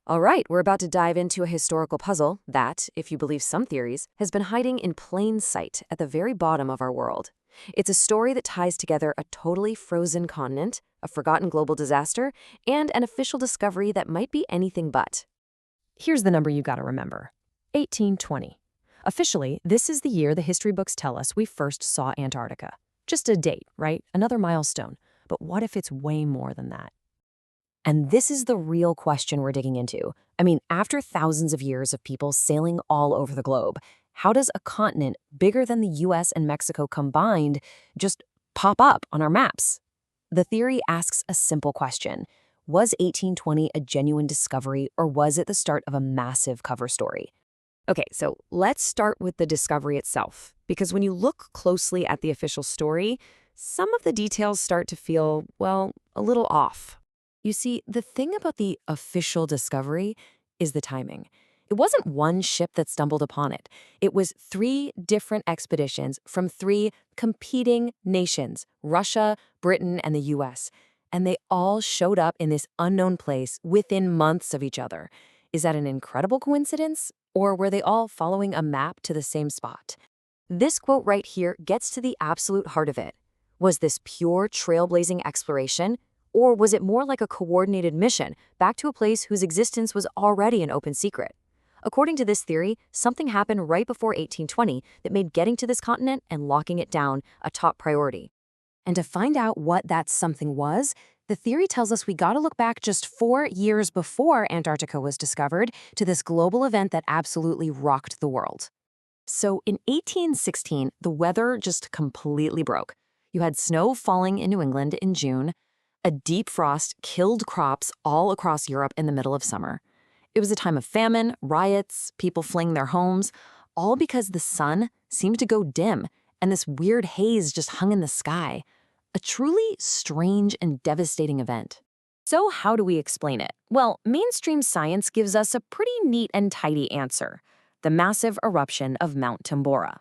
All right, we're about to dive into a historical puzzle that, if you believe some theories, has been hiding in plain sight at the very bottom of our world. It's a story that ties together a totally frozen continent, a forgotten global disaster, and an official discovery that might be anything but. Here's the number you gotta remember: 1820. Officially, this is the year the history books tell us we first saw Antarctica. Just a date, right? Another milestone. But what if it's way more than that? And this is the real question we're digging into. I mean, after thousands of years of people sailing all over the globe, how does a continent bigger than the US and Mexico combined just pop up on our maps? The theory asks a simple question. Was 1820 a genuine discovery, or was it the start of a massive cover story? Okay, so let's start with the discovery itself, because when you look closely at the official story, some of the details start to feel, well, a little off. You see, the thing about the official discovery is the timing. It wasn't one ship that stumbled upon it. It was three different expeditions from three competing nations: Russia, Britain, and the US. And they all showed up in this unknown place within months of each other. Is that an incredible coincidence? Or were they all following a map to the same spot? This quote right here gets to the absolute heart of it. Was this pure trailblazing exploration? Or was it more like a coordinated mission back to a place whose existence was already an open secret? According to this theory, something happened right before 1820 that made getting to this continent and locking it down a top priority. And to find out what that something was, the theory tells us we gotta look back just 4 years before Antarctica was discovered to this global event that absolutely rocked the world. So in 1816, the weather just completely broke. You had snow falling in New England in June. A deep frost killed crops all across Europe in the middle of summer. It was a time of famine, riots, people fleeing their homes, all because the sun seemed to go dim and this weird haze just hung in the sky. A truly strange and devastating event. So how do we explain it? Well, mainstream science gives us a pretty neat and tidy answer: the massive eruption of Mount Tambora.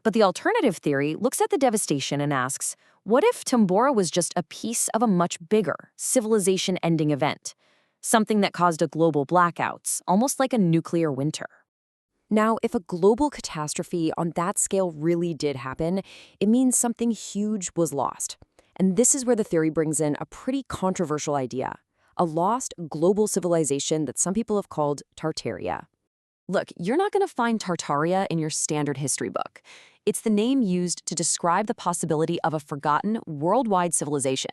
But the alternative theory looks at the devastation and asks, what if Tambora was just a piece of a much bigger, civilization-ending event? Something that caused a global blackouts, almost like a nuclear winter. Now, if a global catastrophe on that scale really did happen, it means something huge was lost. And this is where the theory brings in a pretty controversial idea: a lost global civilization that some people have called Tartaria. Look, you're not going to find Tartaria in your standard history book. It's the name used to describe the possibility of a forgotten worldwide civilization,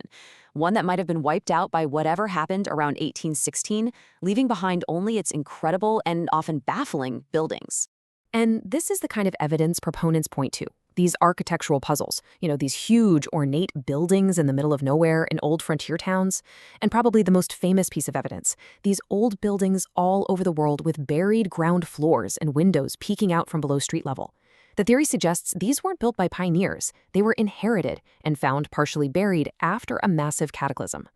one that might have been wiped out by whatever happened around 1816, leaving behind only its incredible and often baffling buildings. And this is the kind of evidence proponents point to. These architectural puzzles, these huge, ornate buildings in the middle of nowhere in old frontier towns. And probably the most famous piece of evidence: these old buildings all over the world with buried ground floors and windows peeking out from below street level. The theory suggests these weren't built by pioneers. They were inherited and found partially buried after a massive cataclysm.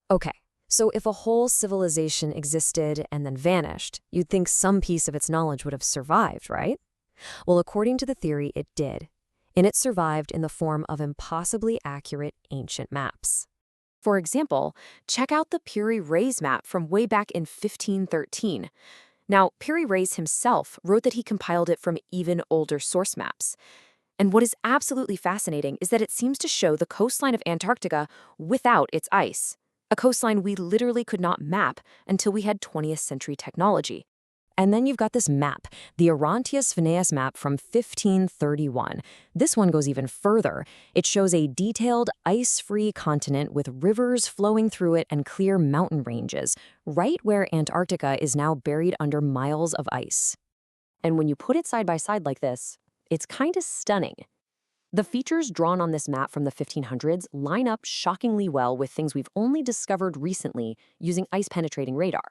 Okay, so if a whole civilization existed and then vanished, you'd think some piece of its knowledge would have survived, right? Well, according to the theory, it did. And it survived in the form of impossibly accurate ancient maps. For example, check out the Piri Reis map from way back in 1513. Now, Piri Reis himself wrote that he compiled it from even older source maps. And what is absolutely fascinating is that it seems to show the coastline of Antarctica without its ice, a coastline we literally could not map until we had 20th century technology. And then you've got this map, the Orontius Phineas map from 1531. This one goes even further. It shows a detailed, ice-free continent with rivers flowing through it and clear mountain ranges, right where Antarctica is now buried under miles of ice. And when you put it side by side like this, it's kind of stunning. The features drawn on this map from the 1500s line up shockingly well with things we've only discovered recently using ice-penetrating radar.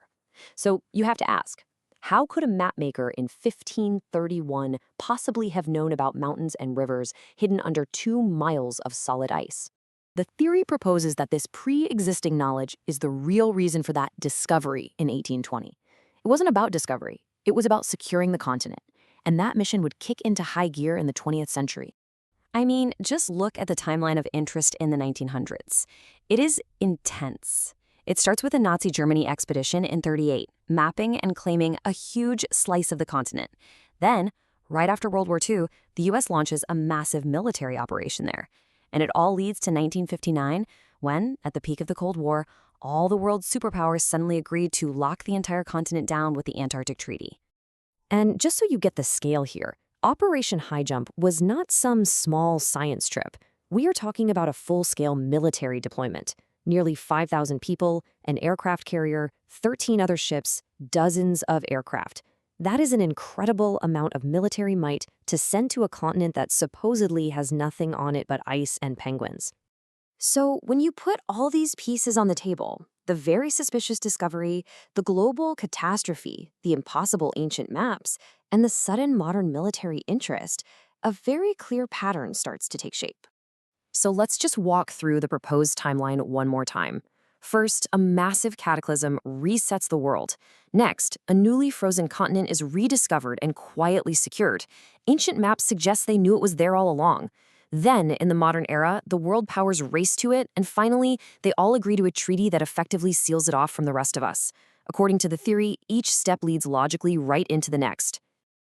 So you have to ask, how could a mapmaker in 1531 possibly have known about mountains and rivers hidden under 2 miles of solid ice? The theory proposes that this pre-existing knowledge is the real reason for that discovery in 1820. It wasn't about discovery, it was about securing the continent, and that mission would kick into high gear in the 20th century. I mean, just look at the timeline of interest in the 1900s. It is intense. It starts with a Nazi Germany expedition in 38, mapping and claiming a huge slice of the continent. Then, right after World War II, the U.S. launches a massive military operation there. And it all leads to 1959, when, at the peak of the Cold War, all the world's superpowers suddenly agreed to lock the entire continent down with the Antarctic Treaty. And just so you get the scale here, Operation High Jump was not some small science trip. We are talking about a full-scale military deployment. Nearly 5,000 people, an aircraft carrier, 13 other ships, dozens of aircraft. That is an incredible amount of military might to send to a continent that supposedly has nothing on it but ice and penguins. So when you put all these pieces on the table, the very suspicious discovery, the global catastrophe, the impossible ancient maps, and the sudden modern military interest, a very clear pattern starts to take shape. So let's just walk through the proposed timeline one more time. First, a massive cataclysm resets the world. Next, a newly frozen continent is rediscovered and quietly secured. Ancient maps suggest they knew it was there all along. Then, in the modern era, the world powers race to it, and finally, they all agree to a treaty that effectively seals it off from the rest of us. According to the theory, each step leads logically right into the next.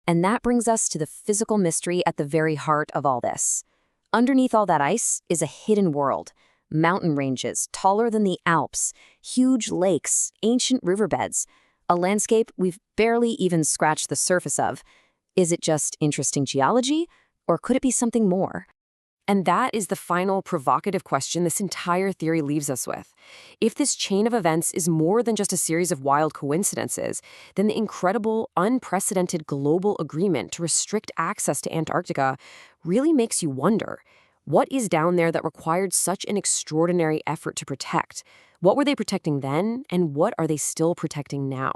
And that brings us to the physical mystery at the very heart of all this. Underneath all that ice is a hidden world. Mountain ranges taller than the Alps, huge lakes, ancient riverbeds, a landscape we've barely even scratched the surface of. Is it just interesting geology, or could it be something more? And that is the final provocative question this entire theory leaves us with. If this chain of events is more than just a series of wild coincidences, then the incredible, unprecedented global agreement to restrict access to Antarctica really makes you wonder, what is down there that required such an extraordinary effort to protect? What were they protecting then, and what are they still protecting now?